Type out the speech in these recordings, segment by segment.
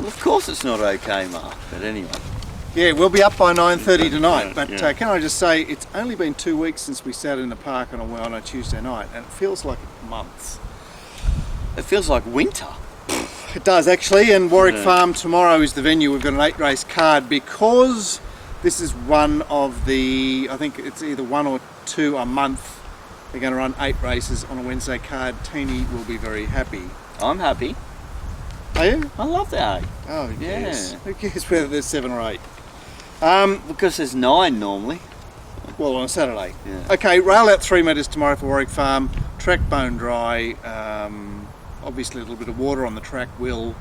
Well, of course it's not okay, Mark, but anyway. Yeah, we'll be up by 9:30 tonight, but Yeah. can I just say, it's only been 2 weeks since we sat in the park on a Tuesday night, and it feels like months. It feels like winter. It does actually, and Warwick Yeah. Farm tomorrow is the venue. We've got an 8-race card because this is one of the, I think it's either 1 or 2 a month. They're going to run 8 races on a Wednesday card. Teeny will be very happy. I'm happy. Are you? I love the 8. Oh, who cares? Yeah. Who cares whether there's 7 or 8? Because there's 9 normally. Well, on a Saturday. Yeah. Okay, rail out 3 metres tomorrow for Warwick Farm. Track bone dry. Obviously a little bit of water on the track will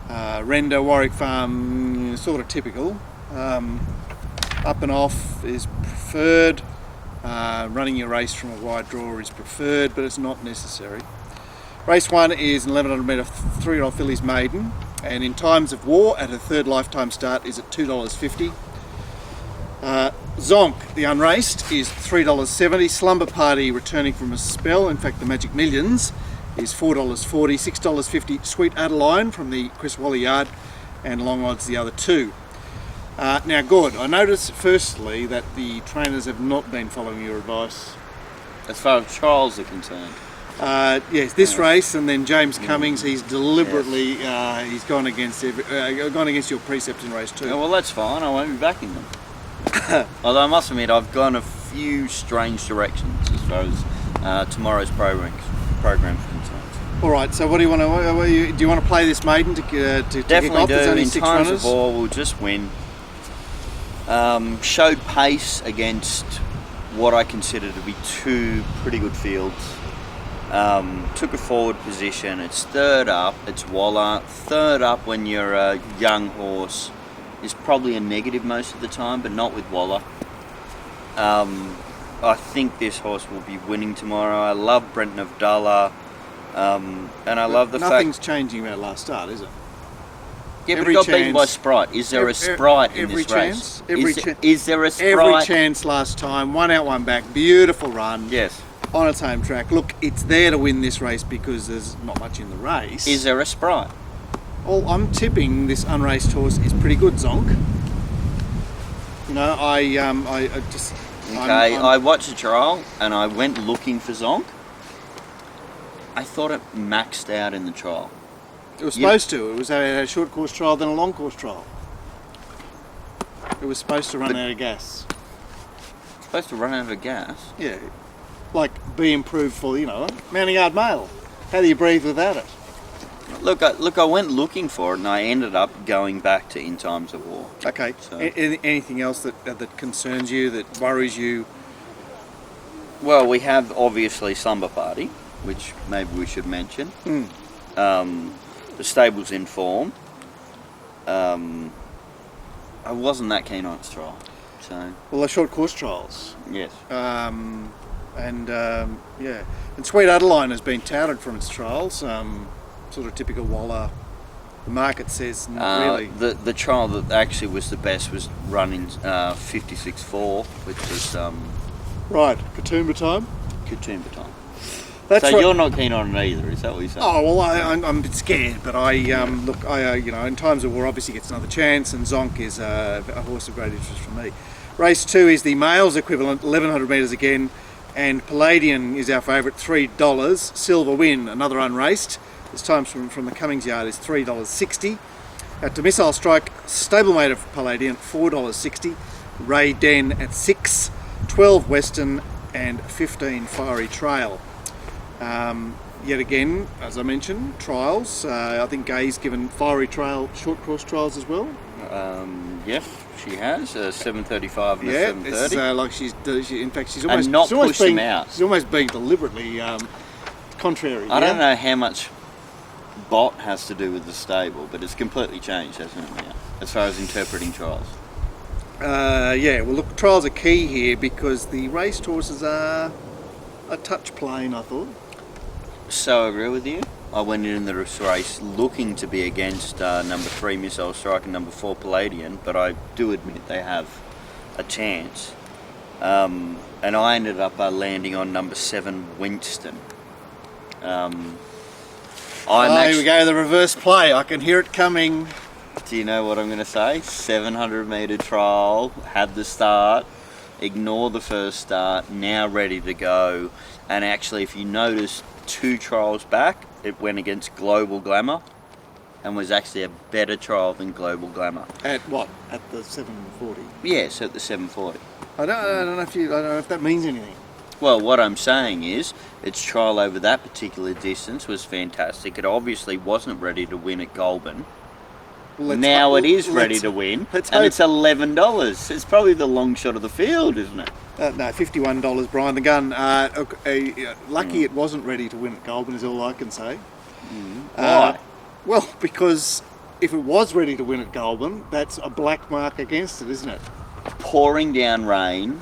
render Warwick Farm sort of typical. Up and off is preferred. Running your race from a wide draw is preferred, but it's not necessary. Race 1 is an 1100 metre 3-year-old fillies maiden, and in times of war at her 3rd lifetime start is at $2.50. Zonk, the unraced, is $3.70. Slumber Party returning from a spell, in fact the Magic Millions, is $4.40. $6.50 Sweet Adeline from the Chris Wally yard, and Long Odds the other 2. Now, good. I noticed firstly that the trainers have not been following your advice. As far as trials are concerned. Yes, this race, and then James Cummings. He's deliberately he's gone against your precepts in race 2. Yeah, well, that's fine. I won't be backing them. Although I must admit, I've gone a few strange directions as far as tomorrow's program's concerned. All right. So, what do you want to? Do you want to play this maiden to kick Definitely off? do. There's only In 6 times runners. of war, we'll just win. Showed pace against what I consider to be 2 pretty good fields. Took a forward position. It's 3rd up. It's Waller. 3rd up when you're a young horse is probably a negative most of the time, but not with Waller. I think this horse will be winning tomorrow. I love Brenton Avdulla, and I love the Nothing's fact. changing about last start, is it? Yeah, but every he got beaten by chance- Sprite. Is there a Sprite in every this chance, race? Is there a Sprite? Every chance last time. 1 out, 1 back. Beautiful run. Yes. On its home track. Look, it's there to win this race because there's not much in the race. Is there a Sprite? Well, I'm tipping this unraced horse is pretty good, Zonk. You know, I just. Okay, I watched the trial and I went looking for Zonk. I thought it maxed out in the trial. It was supposed to. It was a short course trial, then a long course trial. It was supposed to run out of gas. Supposed to run out of gas. Yeah, like be improved for Mounting Yard Mail. How do you breathe without it? Look, I went looking for it and I ended up going back to In Times of War. Okay. So- Anything else that concerns you, that worries you? Well, we have obviously Slumber Party, which maybe we should mention. The stable's in form. I wasn't that keen on its trial, so Well, they're short course trials. yes. Yeah. And Sweet Adeline has been touted from its trials. Sort of typical Waller. The market says not really. The trial that actually was the best was running 56.4, which was Right, Katoomba time. Katoomba time. That's So right. you're not keen on it either, is that what you're saying? Oh well, I'm a bit scared, but look, in times of war, obviously gets another chance, and Zonk is a horse of great interest for me. Race 2 is the males equivalent, 1100 metres again, and Palladian is our favourite, $3. Silver Win, another unraced. This time from the Cummings yard is $3.60. To Missile Strike, stablemate of Palladian, $4.60. Ray Den at 6, 12 Western, and 15 Fiery Trail. Yet again, as I mentioned, trials. I think Gay's given Fiery Trail short course trials as well. Yes, she has 7:35 and Yeah, a 7:30. it's like in fact, she's almost not she's almost pushed them being, out. She's almost being deliberately contrary. I don't know how much bot has to do with the stable, but it's completely changed, hasn't it, now, as far as interpreting trials? Yeah, well, look, trials are key here because the raced horses are a touch plain, I thought. So I agree with you. I went in the race looking to be against number 3 Missile Strike and number 4 Palladian, but I do admit they have a chance. And I ended up landing on number 7 Winston. Here we go, the reverse play. I can hear it coming. Do you know what I'm going to say? 700 metre trial, had the start, ignore the first start, now ready to go. And actually, if you notice, 2 trials back, it went against Global Glamour and was actually a better trial than Global Glamour. At what? At the 740? Yes, at the 740. I don't know if that means anything. Well, what I'm saying is, its trial over that particular distance was fantastic. It obviously wasn't ready to win at Goulburn. Now it is ready to win, and it's $11. It's probably the long shot of the field, isn't it? No, $51, Brian the Gun. Lucky it wasn't ready to win at Goulburn is all I can say. Why? Well, because if it was ready to win at Goulburn, that's a black mark against it, isn't it? Pouring down rain,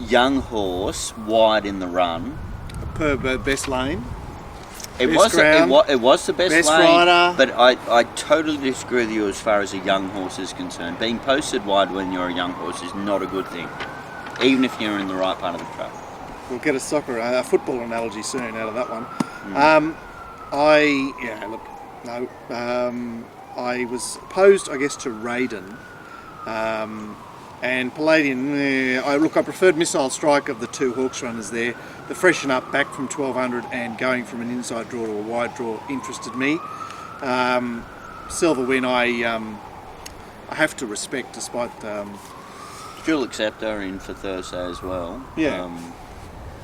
young horse, wide in the run. Per best lane. It was the best lane, rider. but I totally disagree with you as far as a young horse is concerned. Being posted wide when you're a young horse is not a good thing, even if you're in the right part of the track. We'll get a football analogy soon out of that one. I was posed, I guess, to Raiden. And Palladian, I preferred Missile Strike of the 2 Hawks runners there. The freshen up back from 1200 and going from an inside draw to a wide draw interested me. Silver Win, I have to respect, despite. Still accept her in for Thursday as well. Yeah.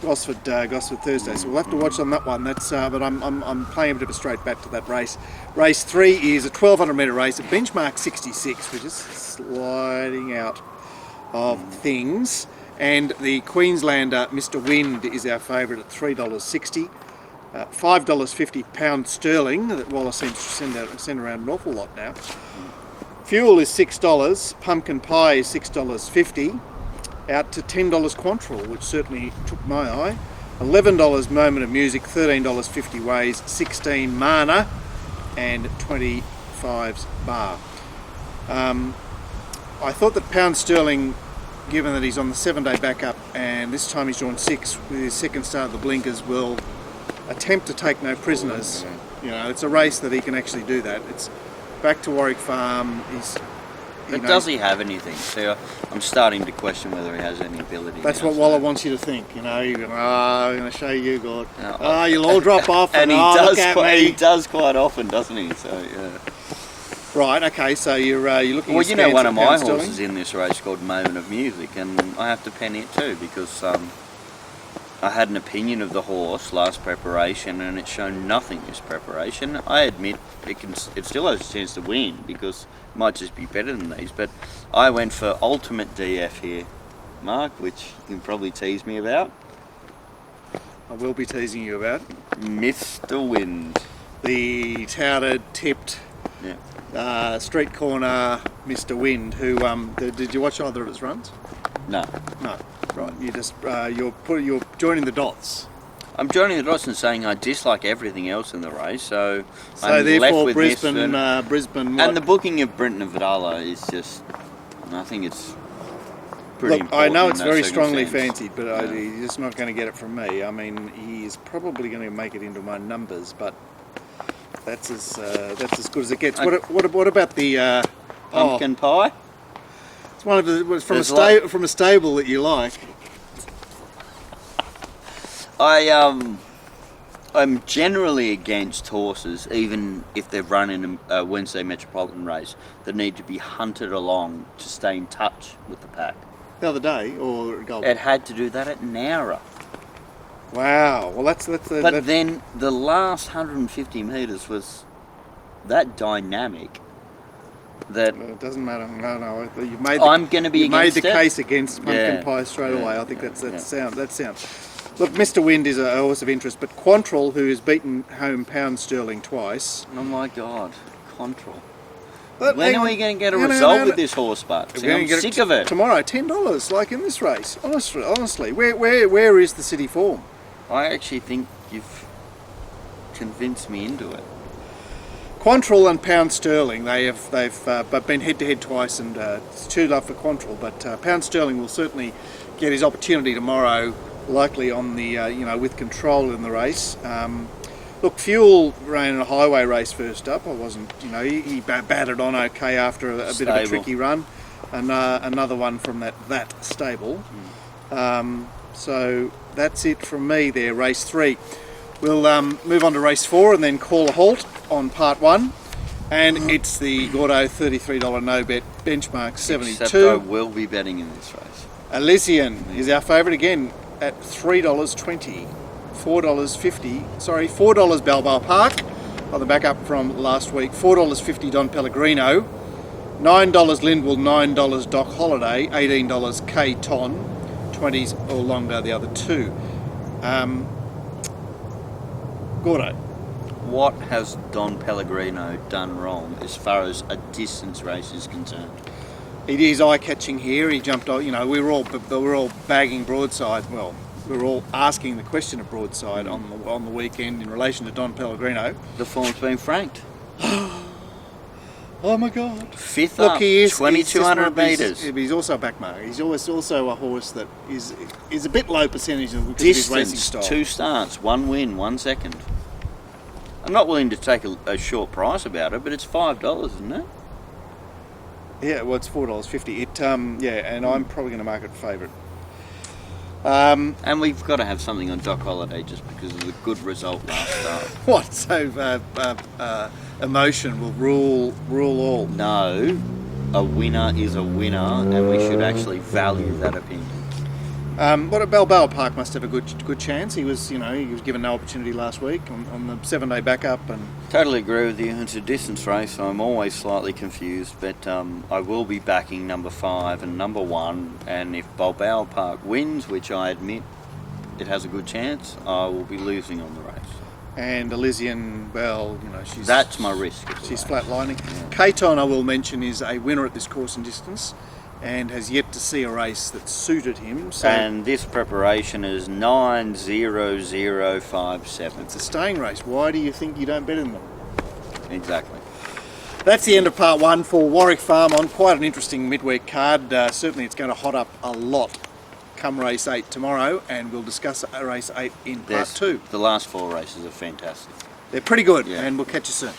Gosford Thursday, so we'll have to watch on that one. That's but I'm playing a bit of a straight bat to that race. Race 3 is a 1200 metre race, a benchmark 66, which is sliding out of things. And the Queenslander Mr. Wind is our favourite at $3.60. $5.50 pound sterling that Wallace seems to send around an awful lot now. Fuel is $6, pumpkin pie is $6.50, out to $10 Quantrill, which certainly took my eye. $11 Moment of Music, $13.50 Ways, $16 Mana, and $25's Bar. I thought that pound sterling, given that he's on the 7-day backup and this time he's drawn 6 with his second start of the blinkers, will attempt to take no prisoners. You know, it's a race that he can actually do that. It's back to Warwick Farm. Does he have anything? So I'm starting to question whether he has any ability. That's what Waller wants you to think. You know, you're going, I'm going to show you, God. You'll all drop off. And look at me. He does quite often, doesn't he? So yeah. Right. Okay. So you're looking. Well, at you know, one of my sterling? horses in this race called Moment of Music, and I have to penny it too because I had an opinion of the horse last preparation, and it's shown nothing this preparation. I admit it still has a chance to win because it might just be better than these. But I went for ultimate DF here, Mark, which you can probably tease me about. I will be teasing you about Mr. Wind, the touted, tipped. Yeah. Street corner Mr. Wind, who did you watch either of his runs? No. Right, you just you're joining the dots. I'm joining the dots and saying I dislike everything else in the race, so I'm therefore left with Brisbane. Brisbane. And the booking of Brenton and Vidala is just, I think it's pretty important. I know it's in that very strongly circumstance. fancied, but he's just not going to get it from me. I mean, he is probably going to make it into my numbers, but that's as good as it gets. What about the pumpkin pie? It's one of the from a stable that you like. I'm generally against horses, even if they've run in a Wednesday Metropolitan race, that need to be hunted along to stay in touch with the pack. The other day, or Goulburn? It had to do that at Nowra. Wow. Well, But then the last 150 metres was that dynamic that it doesn't matter. No. You've made. I'm going to be against made the it. case against pumpkin pie straight away. I think that's sound. That sounds. Look, Mr. Wind is a horse of interest, but Quantrill, who has beaten home pound sterling twice. Oh my God, Quantrill. But when are we going to get a result with this horse, Bud? I'm sick of it. Tomorrow, $10, like in this race. Honestly, where is the city form? I actually think you've convinced me into it. Quantrill and pound sterling, they've been head to head twice, and it's too low for Quantrill. But pound sterling will certainly get his opportunity tomorrow, likely on the with control in the race. Look, Fuel ran in a highway race first up. I wasn't, you know, he batted on okay after a bit of a tricky run. And another one from that stable. So that's it from me there, race 3. We'll move on to race 4 and then call a halt on part 1. And it's the Gordo $33 no bet benchmark 72. Except I will be betting in this race. Elysian is our favourite again at $3.20. $4 Balboa Park on the back up from last week. $4.50 Don Pellegrino. $9 Lindwall, $9 Doc Holiday, $18 K Ton, 20s or longer the other two. Gordo. What has Don Pellegrino done wrong as far as a distance race is concerned? It is eye-catching here. He jumped on, you know, we were all bagging broadside. Well, we were all asking the question of broadside on the weekend in relation to Don Pellegrino. The form's been franked. Oh my God! Fifth Look, up, he is 2,200 metres. He's also a backmarker. He's also a horse that is a bit low percentage of his racing Distance, style. 2 starts, 1 win, 1 second. I'm not willing to take a short price about it, but it's $5, isn't it? Yeah, well, it's $4.50. And I'm probably going to mark it favourite. And we've got to have something on Doc Holiday just because of the good result last start. What? So emotion will rule all. No, a winner is a winner, and we should actually value that opinion. What at Balboa Park must have a good chance. He was given no opportunity last week on the 7-day backup and. Totally agree with you. It's a distance race, so I'm always slightly confused. But I will be backing number 5 and number 1. And if Balboa Park wins, which I admit it has a good chance, I will be losing on the race. And Elysian, well, that's my risk. She's flatlining. Yeah. K-Ton, I will mention, is a winner at this course and distance, and has yet to see a race that suited him. So and this preparation is 9:00:57. It's a staying race. Why do you think you don't bet in them? Exactly. That's the end of part 1 for Warwick Farm on quite an interesting midweek card. Certainly it's going to hot up a lot come race 8 tomorrow, and we'll discuss race 8 in part 2. The last 4 races are fantastic. They're pretty good, yeah. And we'll catch you soon.